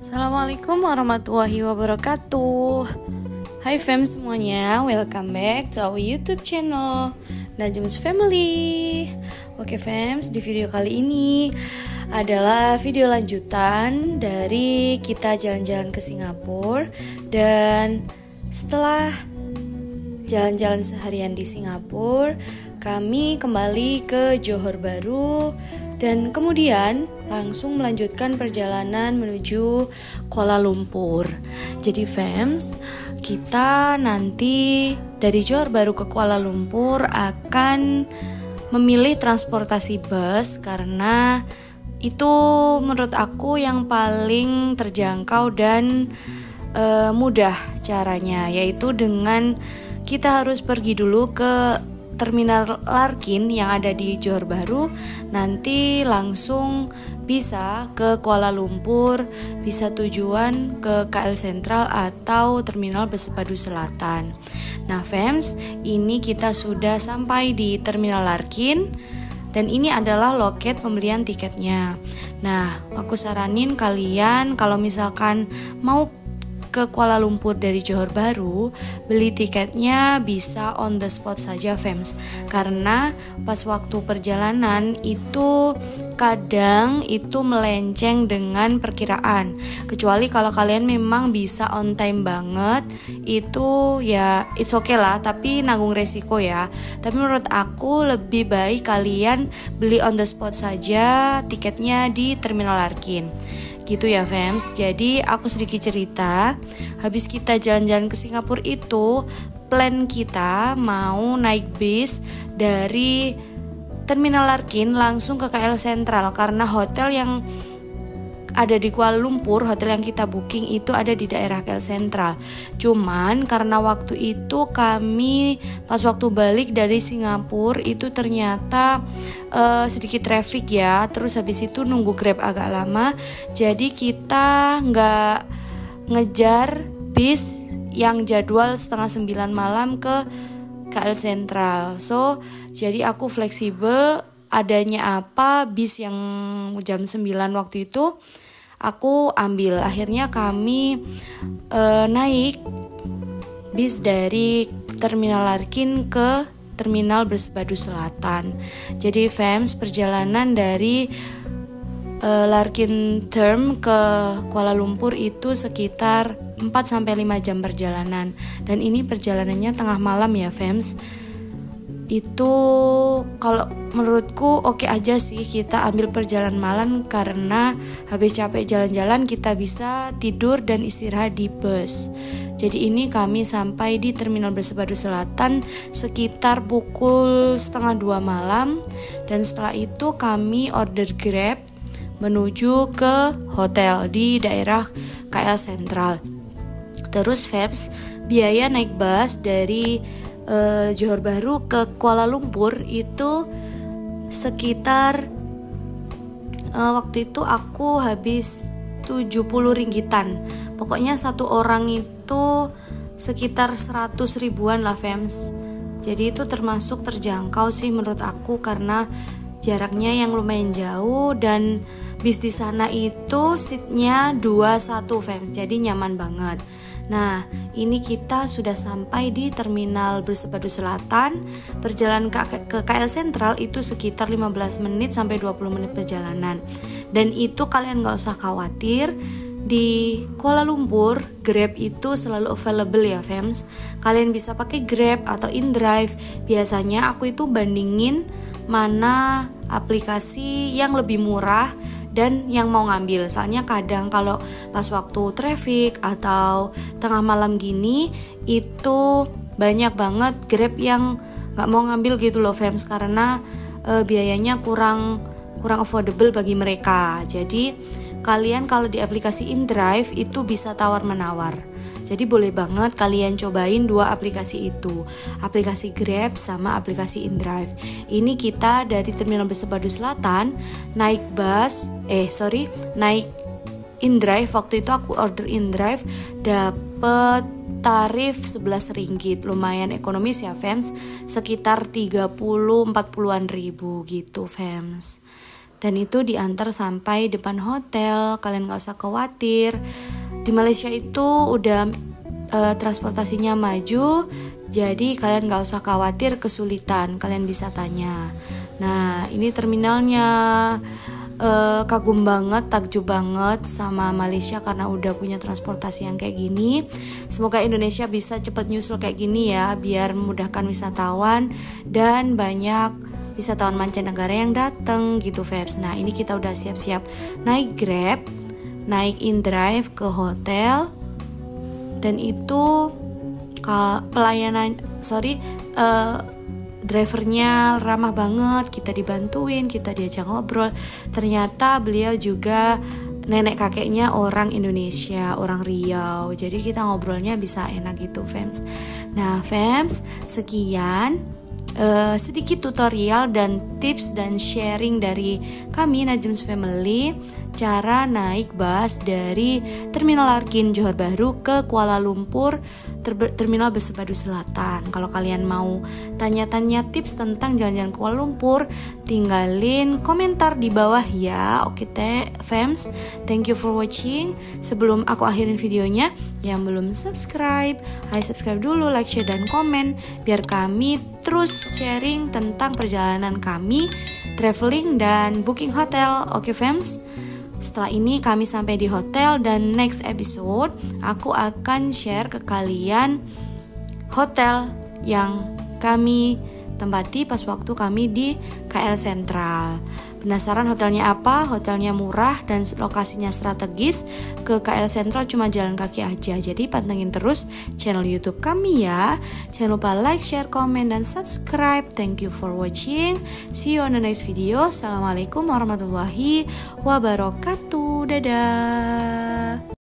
Assalamualaikum warahmatullahi wabarakatuh. Hai fam semuanya, welcome back to our YouTube channel Najmus Family. Oke fams, di video kali ini adalah video lanjutan dari kita jalan-jalan ke Singapura. Dan setelah jalan-jalan seharian di Singapura, kami kembali ke Johor Bahru dan kemudian langsung melanjutkan perjalanan menuju Kuala Lumpur. Jadi fams, kita nanti dari Johor Bahru ke Kuala Lumpur akan memilih transportasi bus karena itu menurut aku yang paling terjangkau dan mudah caranya, yaitu dengan kita harus pergi dulu ke Terminal Larkin yang ada di Johor Bahru, nanti langsung bisa ke Kuala Lumpur, bisa tujuan ke KL Sentral atau Terminal Bersepadu Selatan. Nah fams, ini kita sudah sampai di Terminal Larkin dan ini adalah loket pembelian tiketnya. Nah, aku saranin kalian kalau misalkan mau ke Kuala Lumpur dari Johor Bahru, beli tiketnya bisa on the spot saja fams, karena pas waktu perjalanan itu kadang itu melenceng dengan perkiraan. Kecuali kalau kalian memang bisa on time banget, itu ya it's okay lah, tapi nanggung resiko ya. Tapi menurut aku lebih baik kalian beli on the spot saja tiketnya di Terminal Larkin. Gitu ya fams. Jadi aku sedikit cerita, habis kita jalan-jalan ke Singapura itu plan kita mau naik bis dari Terminal Larkin langsung ke KL Sentral, karena hotel yang ada di Kuala Lumpur, hotel yang kita booking itu ada di daerah KL Sentral. Cuman karena waktu itu kami pas waktu balik dari Singapura itu ternyata sedikit traffic ya, terus habis itu nunggu Grab agak lama, jadi kita nggak ngejar bis yang jadwal 8:30 malam ke KL Sentral. So jadi aku fleksibel, adanya apa bis yang jam 9 waktu itu aku ambil. Akhirnya kami naik bis dari Terminal Larkin ke Terminal Bersepadu Selatan. Jadi fams, perjalanan dari Larkin Term ke Kuala Lumpur itu sekitar 4-5 jam perjalanan. Dan ini perjalanannya tengah malam ya fams. Itu kalau menurutku oke aja sih kita ambil perjalanan malam, karena habis capek jalan-jalan kita bisa tidur dan istirahat di bus. Jadi ini kami sampai di Terminal Bersepadu Selatan sekitar pukul 1:30 malam, dan setelah itu kami order Grab menuju ke hotel di daerah KL Sentral. Terus Febs, biaya naik bus dari Johor Bahru ke Kuala Lumpur itu sekitar waktu itu aku habis 70 ringgitan. Pokoknya satu orang itu sekitar 100 ribuan lah Fems. Jadi itu termasuk terjangkau sih menurut aku, karena jaraknya yang lumayan jauh, dan bis di sana itu seatnya 21 fams, jadi nyaman banget. Nah, ini kita sudah sampai di Terminal Bersepadu Selatan. Perjalanan ke KL Sentral itu sekitar 15 menit sampai 20 menit perjalanan. Dan itu kalian gak usah khawatir, di Kuala Lumpur Grab itu selalu available ya fams. Kalian bisa pakai Grab atau InDrive. Biasanya aku itu bandingin mana aplikasi yang lebih murah dan yang mau ngambil. Soalnya kadang kalau pas waktu traffic atau tengah malam gini itu banyak banget Grab yang gak mau ngambil gitu loh fams, karena biayanya kurang affordable bagi mereka. Jadi kalian kalau di aplikasi InDrive itu bisa tawar-menawar. Jadi boleh banget kalian cobain dua aplikasi itu, aplikasi Grab sama aplikasi InDrive. Ini kita dari Terminal Bersepadu Selatan naik InDrive. Waktu itu aku order InDrive, dapet tarif 11 ringgit, lumayan ekonomis ya fams, sekitar 30-40an ribu gitu fams. Dan itu diantar sampai depan hotel, kalian gak usah khawatir. Di Malaysia itu udah transportasinya maju, jadi kalian gak usah khawatir kesulitan, kalian bisa tanya. Nah, ini terminalnya, kagum banget, takjub banget sama Malaysia karena udah punya transportasi yang kayak gini. Semoga Indonesia bisa cepat nyusul kayak gini ya, biar memudahkan wisatawan dan banyak wisatawan mancanegara yang datang gitu fams. Nah, ini kita udah siap-siap naik Grab, naik InDrive ke hotel, dan itu drivernya ramah banget, kita dibantuin, kita diajak ngobrol. Ternyata beliau juga nenek kakeknya orang Indonesia, orang Riau, jadi kita ngobrolnya bisa enak gitu fams. Nah fams, sekian sedikit tutorial dan tips dan sharing dari kami Najm's Family, cara naik bus dari Terminal Larkin Johor Bahru ke Kuala Lumpur Terminal Bersepadu Selatan. Kalau kalian mau tanya-tanya tips tentang jalan-jalan Kuala Lumpur, tinggalin komentar di bawah ya. Oke fams, thank you for watching. Sebelum aku akhirin videonya, yang belum subscribe, ayo subscribe dulu, like, share, dan komen biar kami terus sharing tentang perjalanan kami, traveling dan booking hotel. Oke fams, setelah ini kami sampai di hotel dan next episode aku akan share ke kalian hotel yang kami tempati pas waktu kami di KL Sentral. Penasaran hotelnya apa? Hotelnya murah dan lokasinya strategis. Ke KL Sentral cuma jalan kaki aja. Jadi pantengin terus channel YouTube kami ya. Jangan lupa like, share, komen, dan subscribe. Thank you for watching. See you on the next video. Assalamualaikum warahmatullahi wabarakatuh. Dadah.